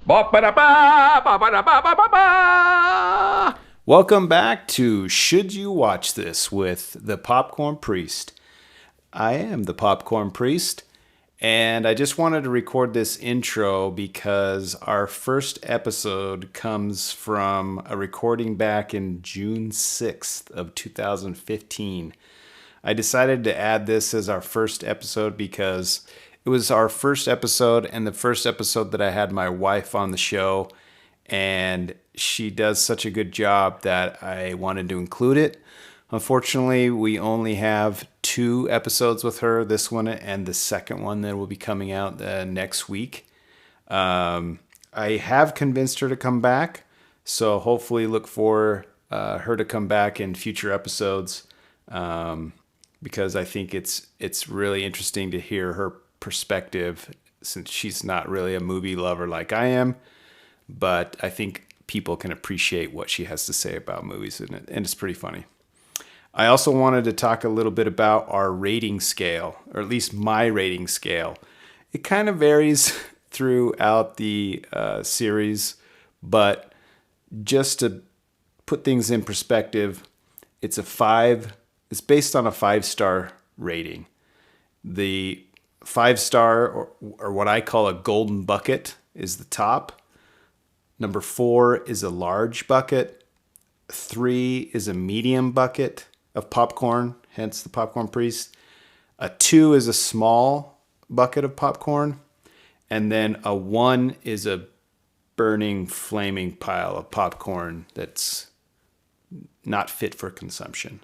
Welcome back to Should You Watch This with the Popcorn Priest. I am the Popcorn Priest, and I just wanted to record this intro because our first episode comes from a recording back in June 6th of 2015. I decided to add this as our first episode because it was our first episode and the first episode that I had my wife on the show, and she does such a good job that I wanted to include it. Unfortunately, we only have 2 episodes with her, this one and the second one that will be coming out next week. I have convinced her to come back, so hopefully look for her to come back in future episodes, because I think it's really interesting to hear her perspective, since she's not really a movie lover like I am, but I think people can appreciate what she has to say about movies, and it's pretty funny. I also wanted to talk a little bit about our rating scale, or at least my rating scale. It kind of varies throughout the series, but just to put things in perspective, it's based on a 5-star rating. The 5-star, or what I call a golden bucket, is the top. Number 4 is a large bucket. 3 is a medium bucket of popcorn, hence the Popcorn Priest. A 2 is a small bucket of popcorn. And then a 1 is a burning, flaming pile of popcorn that's not fit for consumption.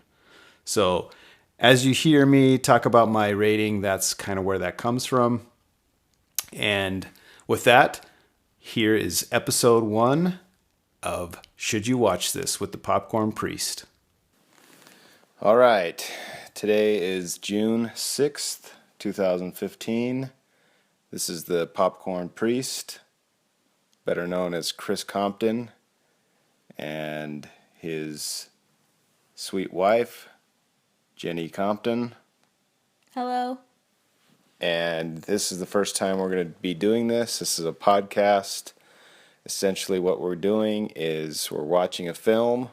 So as you hear me talk about my rating, that's kind of where that comes from. And with that, here is episode 1 of Should You Watch This with the Popcorn Priest. All right. Today is June 6th, 2015. This is the Popcorn Priest, better known as Chris Compton, and his sweet wife, Jenny Compton. Hello. And this is the first time we're going to be doing this. This is a podcast. Essentially what we're doing is we're watching a film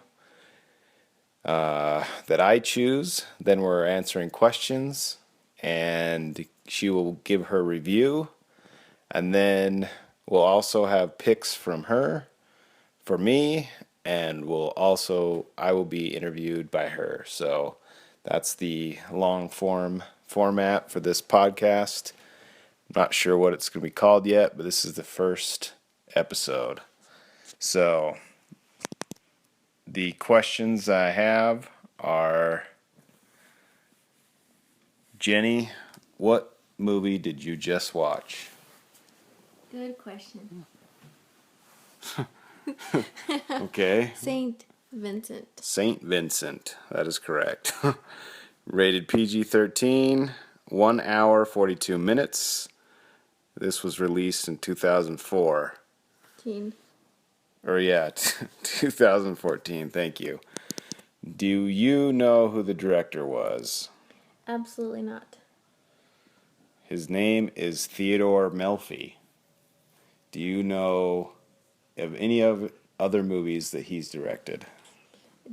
that I choose. Then we're answering questions, and she will give her review. And then we'll also have picks from her for me, and I will be interviewed by her. So that's the long format for this podcast. I'm not sure what it's going to be called yet, but this is the first episode. So the questions I have are, Jenny, what movie did you just watch? Good question. Okay. Saint Vincent. Saint Vincent. That is correct. Rated PG-13, 1 hour, 42 minutes. This was released in 2004. 2014, thank you. Do you know who the director was? Absolutely not. His name is Theodore Melfi. Do you know of any other movies that he's directed?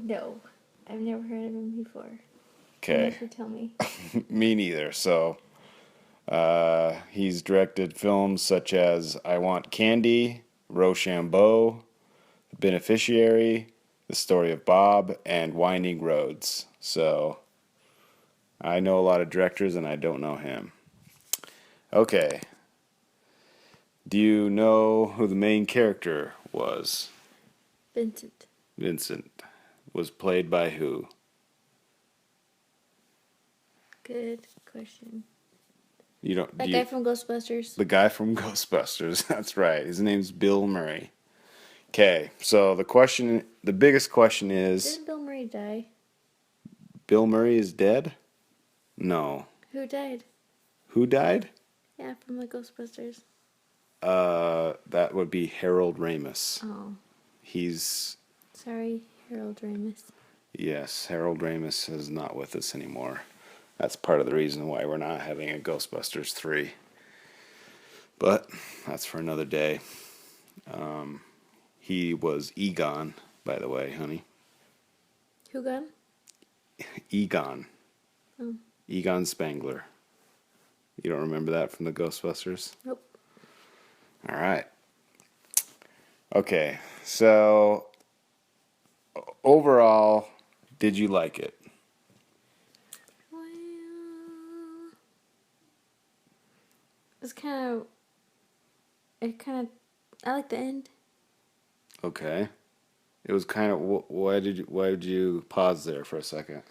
No. I've never heard of him before. Okay. Unless you tell me. Me neither. So, he's directed films such as I Want Candy, Rochambeau, The Beneficiary, The Story of Bob, and Winding Roads. So, I know a lot of directors and I don't know him. Okay. Do you know who the main character was? Vincent. Vincent. Was played by who? Good question. You don't. That guy from Ghostbusters. The guy from Ghostbusters. That's right. His name's Bill Murray. Okay, so the biggest question is... Didn't Bill Murray die? Bill Murray is dead? No. Who died? Who died? Yeah, from the Ghostbusters. That would be Harold Ramis. Oh. He's... Sorry, Harold Ramis. Yes, Harold Ramis is not with us anymore. That's part of the reason why we're not having a Ghostbusters 3. But that's for another day. He was Egon, by the way, honey. Who gone? Egon. Oh. Egon Spangler. You don't remember that from the Ghostbusters? Nope. All right. Okay, so overall, did you like it? Well, it's kind of. I like the end. Okay. It was kind of why did you pause there for a second?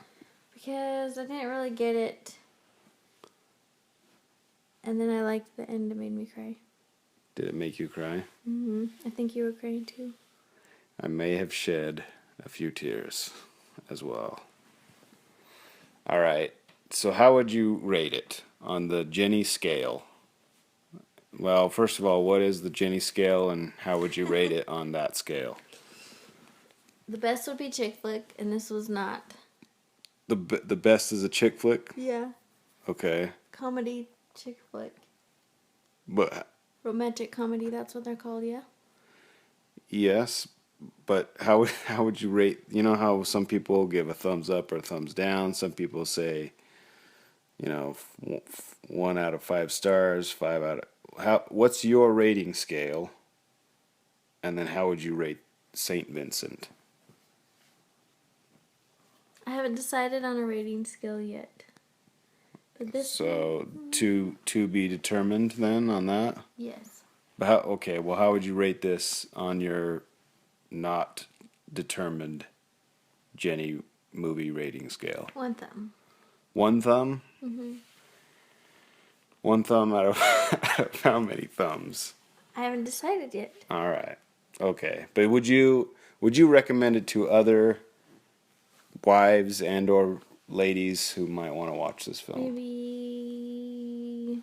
Because I didn't really get it. And then I liked the end. It made me cry. Did it make you cry? I think you were crying too. I may have shed a few tears as well. All right. So how would you rate it on the Jenny scale? Well, first of all, what is the Jenny scale and how would you rate it on that scale? The best would be chick flick, and this was not. The best is a chick flick? Yeah. Okay. Comedy chick flick. But Romantic comedy, that's what they're called, yeah? yes, but how would you rate, you know how some people give a thumbs up or a thumbs down, some people say, you know, 1 out of 5 stars, 5 out of what's your rating scale? And then how would you rate St. Vincent? I haven't decided on a rating scale yet. But this So to be determined then on that. yes. But okay, well, how would you rate this on your not determined Jenny movie rating scale? 1 thumb. 1 thumb. 1 thumb out of, out of how many thumbs? I haven't decided yet. All right. Okay, but would you recommend it to other wives and or ladies who might want to watch this film? Maybe.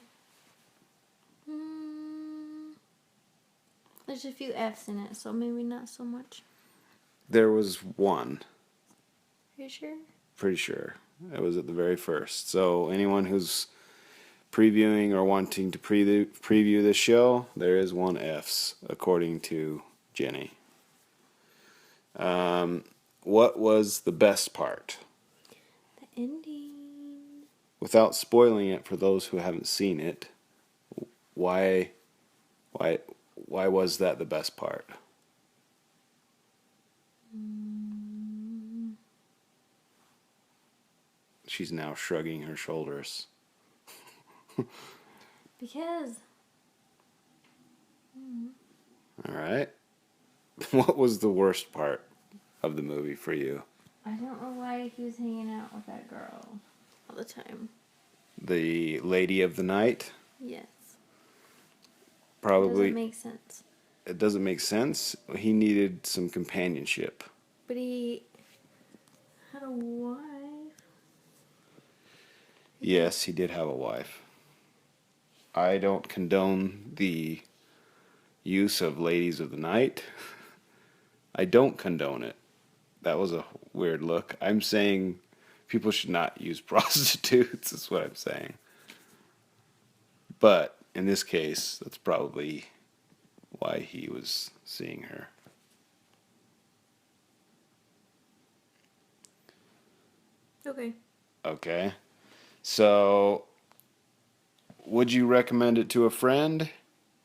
There's a few F's in it, so maybe not so much. There was one. Are you sure? Pretty sure. It was at the very first. So anyone who's previewing or wanting to preview this show, there is 1 F's according to Jenny. What was the best part? The ending. Without spoiling it for those who haven't seen it, why was that the best part? She's now shrugging her shoulders. Because. All right. What was the worst part of the movie for you? I don't know why he was hanging out with that girl all the time. The lady of the night? Yes. Probably. It doesn't make sense. It doesn't make sense. He needed some companionship. But he had a wife. Yes, he did have a wife. I don't condone the use of ladies of the night. I don't condone it. That was a weird look. I'm saying people should not use prostitutes, is what I'm saying. But in this case, that's probably why he was seeing her. Okay. Okay. So, would you recommend it to a friend?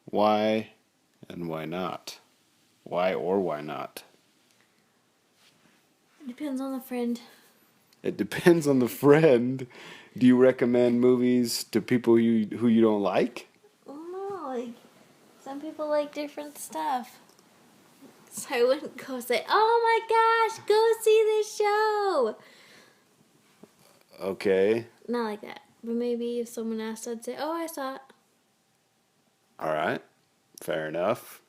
Why and why not? Why or why not? It depends on the friend. It depends on the friend. Do you recommend movies to people who you don't like? No, like, some people like different stuff. So I wouldn't go say, oh my gosh, go see this show. Okay. Not like that. But maybe if someone asked, I'd say, oh, I saw it. All right. Fair enough.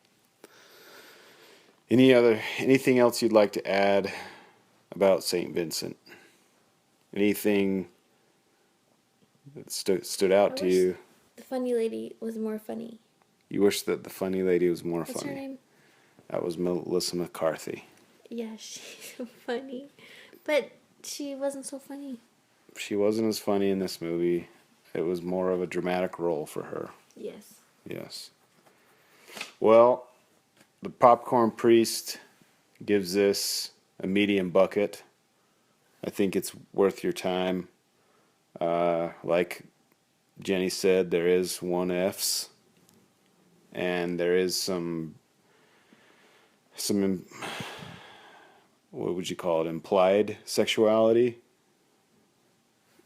Anything else you'd like to add about St. Vincent? Anything that stood out to you? The funny lady was more funny. You wish that the funny lady was more What's funny. her name? That was Melissa McCarthy. Yeah, she's so funny. But she wasn't so funny. She wasn't as funny in this movie. It was more of a dramatic role for her. Yes. Yes. Well, the Popcorn Priest gives this a medium bucket. I think it's worth your time. Like Jenny said, there is 1Fs, and there is some what would you call it, implied sexuality.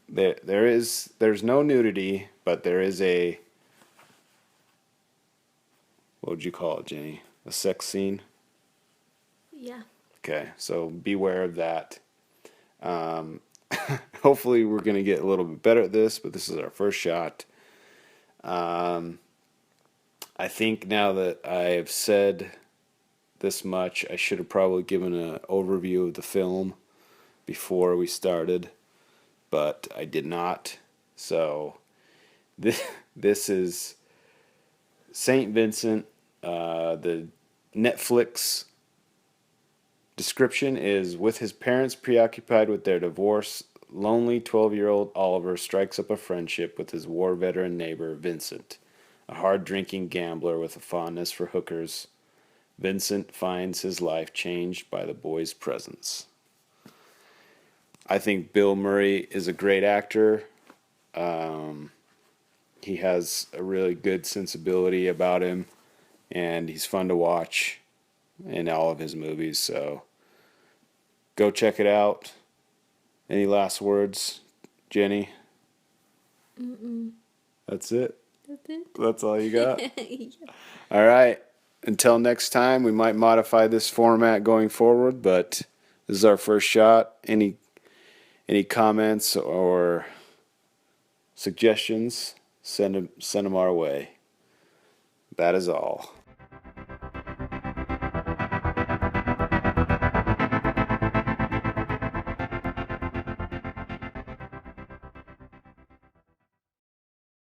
There's no nudity, but there is a, what would you call it, Jenny? A sex scene? Yeah. Okay, so beware of that. Um, hopefully we're going to get a little bit better at this, but this is our first shot. I think now that I have said this much, I should have probably given an overview of the film before we started, but I did not. So this is Saint Vincent. The Netflix description is: with his parents preoccupied with their divorce, lonely 12-year-old Oliver strikes up a friendship with his war veteran neighbor, Vincent, a hard-drinking gambler with a fondness for hookers. Vincent finds his life changed by the boy's presence. I think Bill Murray is a great actor. He has a really good sensibility about him, and he's fun to watch in all of his movies. So go check it out. Any last words, Jenny? Mm-mm. That's it. That's it. That's all you got? Yeah. All right. Until next time, we might modify this format going forward, but this is our first shot. Any comments or suggestions, send them our way. That is all.